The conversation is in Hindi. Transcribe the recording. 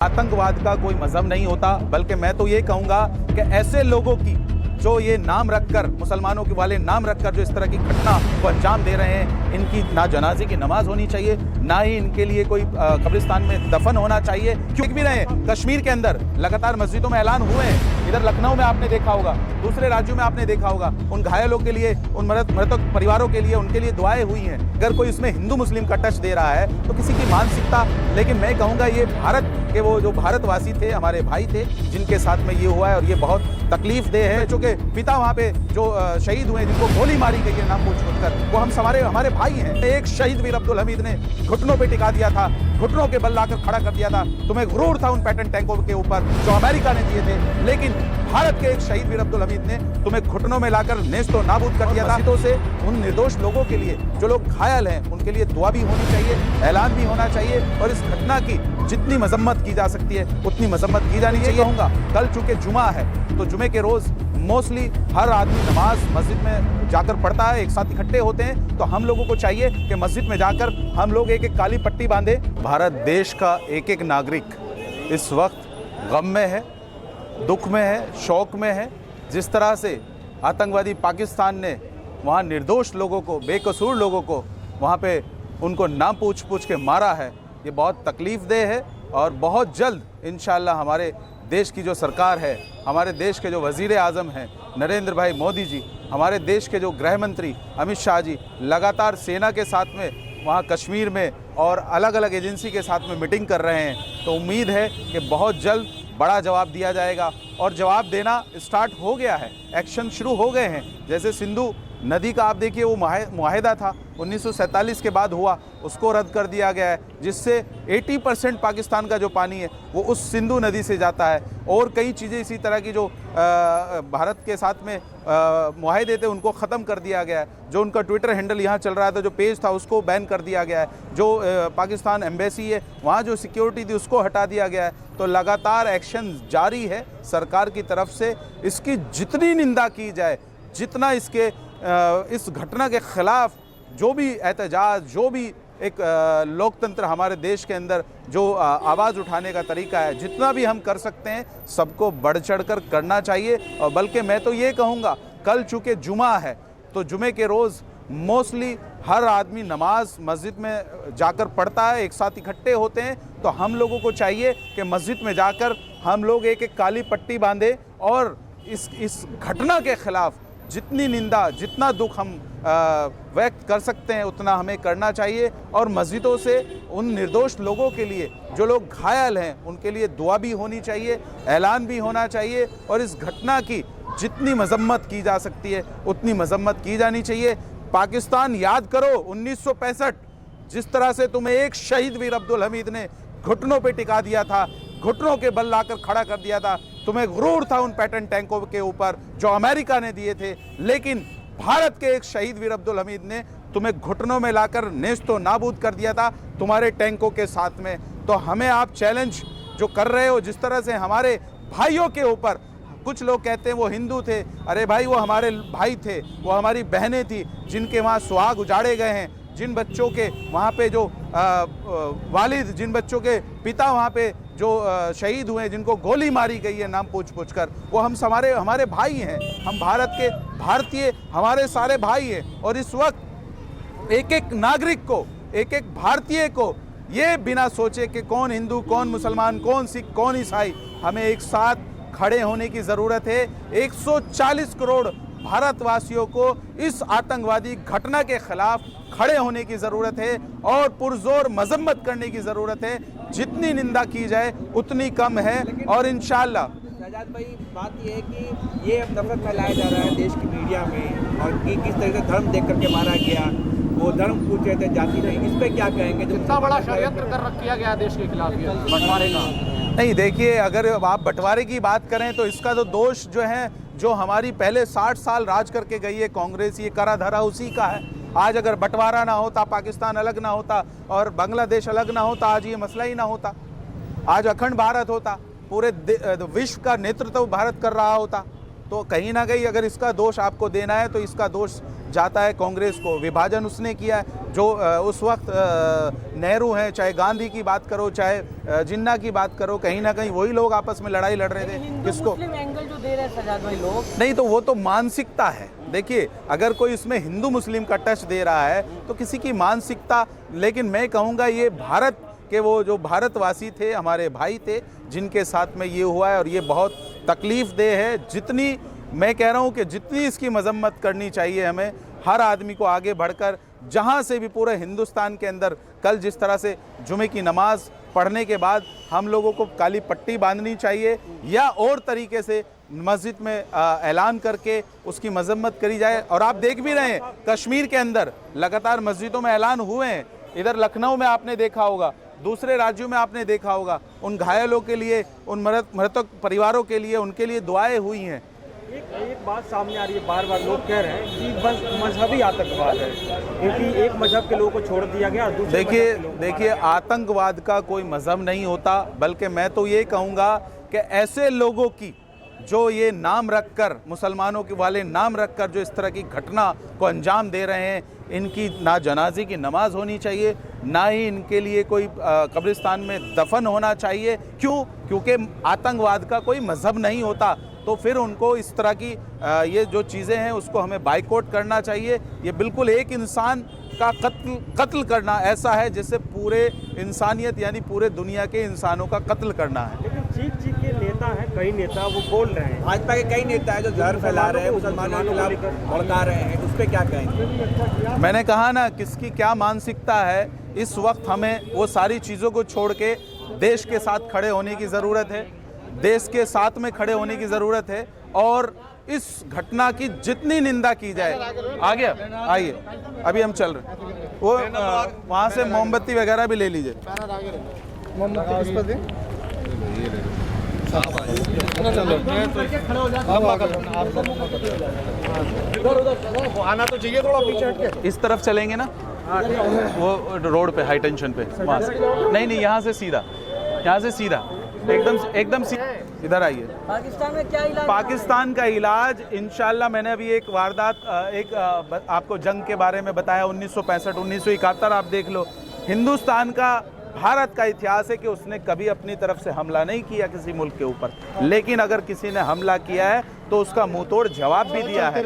आतंकवाद का कोई मजहब नहीं होता, बल्कि मैं तो ये कहूंगा कि ऐसे लोगों की जो ये नाम रखकर, मुसलमानों के वाले नाम रखकर जो इस तरह की घटना को अंजाम दे रहे हैं, इनकी ना जनाजे की नमाज होनी चाहिए, ना ही इनके लिए कोई कब्रिस्तान में दफन होना चाहिए। क्यों भी रहे, कश्मीर के अंदर लगातार मस्जिदों में ऐलान हुए हैं, इधर लखनऊ में आपने देखा होगा, दूसरे राज्यों में आपने देखा होगा, उन घायलों के लिए, उन मृतक परिवारों के लिए, उनके लिए दुआएं हुई हैं। अगर कोई इसमें हिंदू मुस्लिम का टच दे रहा है तो किसी की मानसिकता, लेकिन मैं कहूँगा ये भारत के वो जो भारतवासी थे, हमारे भाई थे, जिनके साथ में ये हुआ है, और ये बहुत तकलीफ दे है। चूंकि पिता वहाँ पे जो शहीद हुए, जिनको गोली मारी गई है नाम पूछ-पूछकर, वो हम हमारे भाई हैं। एक शहीद वीर अब्दुल हमीद ने घुटनों पे टिका दिया था, घुटनों के बल लाकर खड़ा कर दिया था। तुम्हें गुरूर था उन पैटर्न टैंकों के ऊपर जो अमेरिका ने दिए थे, लेकिन भारत के एक शहीद वीर अब्दुल हमीद ने तुम्हें घुटनों में लाकर नेस्तो नाबूद कर दिया था। तो से उन निर्दोष लोगों के लिए, जो लोग घायल हैं, उनके लिए दुआ भी होनी चाहिए, ऐलान भी होना चाहिए, और इस घटना की जितनी मजम्मत की जा सकती है उतनी मजम्मत की जानी चाहिए। कहूँगा कल चूंकि जुमा है, तो जुमे के रोज मोस्टली हर आदमी नमाज मस्जिद में जाकर पढ़ता है, एक साथ इकट्ठे होते हैं। तो हम लोगों को चाहिए कि मस्जिद में जाकर हम लोग एक एक काली पट्टी बांधे। भारत देश का एक एक नागरिक इस वक्त गम में है, दुख में है, शौक में है। जिस तरह से आतंकवादी पाकिस्तान ने वहाँ निर्दोष लोगों को, बेकसूर लोगों को वहाँ पे उनको ना पूछ के मारा है, ये बहुत तकलीफ देह है। और बहुत जल्द इंशाअल्लाह हमारे देश की जो सरकार है, हमारे देश के जो वज़ीर आज़म हैं नरेंद्र भाई मोदी जी, हमारे देश के जो गृह मंत्री अमित शाह जी लगातार सेना के साथ में वहाँ कश्मीर में और अलग अलग एजेंसी के साथ में मीटिंग कर रहे हैं। तो उम्मीद है कि बहुत जल्द बड़ा जवाब दिया जाएगा, और जवाब देना स्टार्ट हो गया है, एक्शन शुरू हो गए हैं। जैसे सिंधु नदी का आप देखिए, वो मुआहिदा था 1947 के बाद हुआ, उसको रद्द कर दिया गया है, जिससे 80% पाकिस्तान का जो पानी है वो उस सिंधु नदी से जाता है। और कई चीज़ें इसी तरह की जो भारत के साथ में मुआहिदे थे उनको ख़त्म कर दिया गया है। जो उनका ट्विटर हैंडल यहाँ चल रहा था, जो पेज था, उसको बैन कर दिया गया है। जो पाकिस्तान एम्बेसी है, वहाँ जो सिक्योरिटी थी उसको हटा दिया गया है। तो लगातार एक्शन जारी है सरकार की तरफ से। इसकी जितनी निंदा की जाए, जितना इसके इस घटना के ख़िलाफ़ जो भी एहतजाज, जो भी एक लोकतंत्र हमारे देश के अंदर जो आवाज़ उठाने का तरीका है, जितना भी हम कर सकते हैं सबको बढ़ चढ़ कर करना चाहिए। और बल्कि मैं तो ये कहूँगा, कल चूँकि जुमा है, तो जुमे के रोज़ मोस्टली हर आदमी नमाज मस्जिद में जाकर पढ़ता है, एक साथ इकट्ठे होते हैं। तो हम लोगों को चाहिए कि मस्जिद में जाकर हम लोग एक एक काली पट्टी बांधे, और इस घटना के ख़िलाफ़ जितनी निंदा, जितना दुख हम व्यक्त कर सकते हैं उतना हमें करना चाहिए। और मस्जिदों से उन निर्दोष लोगों के लिए, जो लोग घायल हैं, उनके लिए दुआ भी होनी चाहिए, ऐलान भी होना चाहिए, और इस घटना की जितनी मजम्मत की जा सकती है उतनी मजम्मत की जानी चाहिए। पाकिस्तान याद करो 1965, जिस तरह से तुम्हें एक शहीद वीर अब्दुल हमीद ने घुटनों पे टिका दिया था, घुटनों के बल लाकर खड़ा कर दिया था। तुम्हें गुरूर था उन पैटर्न टैंकों के ऊपर जो अमेरिका ने दिए थे, लेकिन भारत के एक शहीद वीर अब्दुल हमीद ने तुम्हें घुटनों में लाकर नेस्तो नाबूद कर दिया था तुम्हारे टैंकों के साथ में। तो हमें आप चैलेंज जो कर रहे हो, जिस तरह से हमारे भाइयों के ऊपर, कुछ लोग कहते हैं वो हिंदू थे, अरे भाई वो हमारे भाई थे, वो हमारी बहनें थी, जिनके वहाँ सुहाग उजाड़े गए हैं, जिन बच्चों के वहाँ पे जो वालिद, जिन बच्चों के पिता वहाँ पे जो शहीद हुए, जिनको गोली मारी गई है नाम पूछ कर, वो हमारे भाई हैं। हम भारत के भारतीय, हमारे सारे भाई हैं। और इस वक्त एक एक नागरिक को, एक एक भारतीय को ये बिना सोचे कि कौन हिंदू, कौन मुसलमान, कौन सिख, कौन ईसाई, हमें एक साथ खड़े होने की ज़रूरत है। 140 करोड़ भारतवासियों को इस आतंकवादी घटना के खिलाफ खड़े होने की ज़रूरत है और पुरजोर मजम्मत करने की ज़रूरत है। जितनी निंदा की जाए उतनी कम है। और इंशाअल्लाह शहजाद भाई, बात यह है कि ये नफरत फैलाया जा रहा है देश की मीडिया में, और कि किस तरह से धर्म देख करके मारा गया, वो धर्म पूछ रहे थे, जाति नहीं, इस पर क्या कहेंगे? इतना बड़ा षड्यंत्र कर किया गया देश के खिलाफ बंटवारे का। नहीं, देखिए, अगर आप बंटवारे की बात करें तो इसका तो दोष जो है, जो हमारी पहले 60 साल राज करके गई है कांग्रेस, ये करा धरा उसी का है। आज अगर बंटवारा ना होता, पाकिस्तान अलग ना होता और बांग्लादेश अलग ना होता, आज ये मसला ही ना होता। आज अखंड भारत होता, पूरे विश्व का नेतृत्व भारत कर रहा होता। तो कहीं ना कहीं अगर इसका दोष आपको देना है तो इसका दोष जाता है कांग्रेस को। विभाजन उसने किया है। जो उस वक्त नेहरू हैं, चाहे गांधी की बात करो, चाहे जिन्ना की बात करो, कहीं ना कहीं वही लोग आपस में लड़ाई लड़ रहे थे। किसको एंगल जो दे रहे हैं सजाद भाई लोग, नहीं, तो वो तो मानसिकता है। देखिए, अगर कोई इसमें हिंदू मुस्लिम का टच दे रहा है तो किसी की मानसिकता, लेकिन मैं कहूँगा ये भारत के वो जो भारतवासी थे, हमारे भाई थे, जिनके साथ में ये हुआ है और ये बहुत तकलीफ़ दे है। जितनी मैं कह रहा हूँ कि जितनी इसकी मजम्मत करनी चाहिए हमें, हर आदमी को आगे बढ़कर जहाँ से भी पूरे हिंदुस्तान के अंदर कल जिस तरह से जुमे की नमाज़ पढ़ने के बाद हम लोगों को काली पट्टी बांधनी चाहिए या और तरीके से मस्जिद में ऐलान करके उसकी मजम्मत करी जाए। और आप देख भी रहे हैं कश्मीर के अंदर लगातार मस्जिदों में ऐलान हुए हैं। इधर लखनऊ में आपने देखा होगा, दूसरे राज्यों में आपने देखा होगा, उन घायलों के लिए, उन मृतक परिवारों के लिए, उनके लिए दुआएं हुई हैं। एक बात सामने आ रही है, बार बार लोग कह रहे हैं कि बस मजहबी आतंकवाद है, क्योंकि एक मजहब के लोगों को छोड़ दिया गया और दूसरे देखिए आतंकवाद का कोई मजहब नहीं होता, बल्कि मैं तो ये कहूँगा कि ऐसे लोगों की जो ये नाम रखकर, मुसलमानों के वाले नाम रखकर जो इस तरह की घटना को अंजाम दे रहे हैं, इनकी ना जनाजे की नमाज होनी चाहिए, ना ही इनके लिए कोई कब्रिस्तान में दफन होना चाहिए। क्यों? क्योंकि आतंकवाद का कोई मजहब नहीं होता। तो फिर उनको इस तरह की ये जो चीज़ें हैं उसको हमें बाइकआउट करना चाहिए। ये बिल्कुल एक इंसान का कत्ल करना ऐसा है जैसे पूरे इंसानियत यानी पूरे दुनिया के इंसानों का कत्ल करना है। लेकिन चीख के नेता हैं, कई नेता वो बोल रहे हैं, भाजपा के कई नेता हैं जो जहर फैला रहे हैं, मुसलमानों के खिलाफ भड़का रहे हैं, उस पर क्या कहेंगे? मैंने कहा ना, किसकी क्या मानसिकता है। इस वक्त हमें वो सारी चीज़ों को छोड़ के देश के साथ खड़े होने की ज़रूरत है, देश के साथ में खड़े होने की ज़रूरत है और इस घटना की जितनी निंदा की जाए। आगे आइए, अभी हम चल रहे हैं, वो वहाँ से मोमबत्ती वगैरह भी ले लीजिए। आना तो चाहिए थोड़ा पीछे हटके। इस तरफ चलेंगे ना, वो रोड पे हाई टेंशन पे, वहाँ से नहीं, यहाँ से सीधा, यहाँ से सीधा एकदम इधर आइए। पाकिस्तान में क्या इलाज? पाकिस्तान का इलाज इंशाल्लाह, मैंने अभी एक वारदात आपको जंग के बारे में बताया, 1965 1971, आप देख लो। हिंदुस्तान का, भारत का इतिहास है कि उसने कभी अपनी तरफ से हमला नहीं किया किसी मुल्क के ऊपर, लेकिन अगर किसी ने हमला किया है तो उसका मुंह तोड़ जवाब भी दिया है।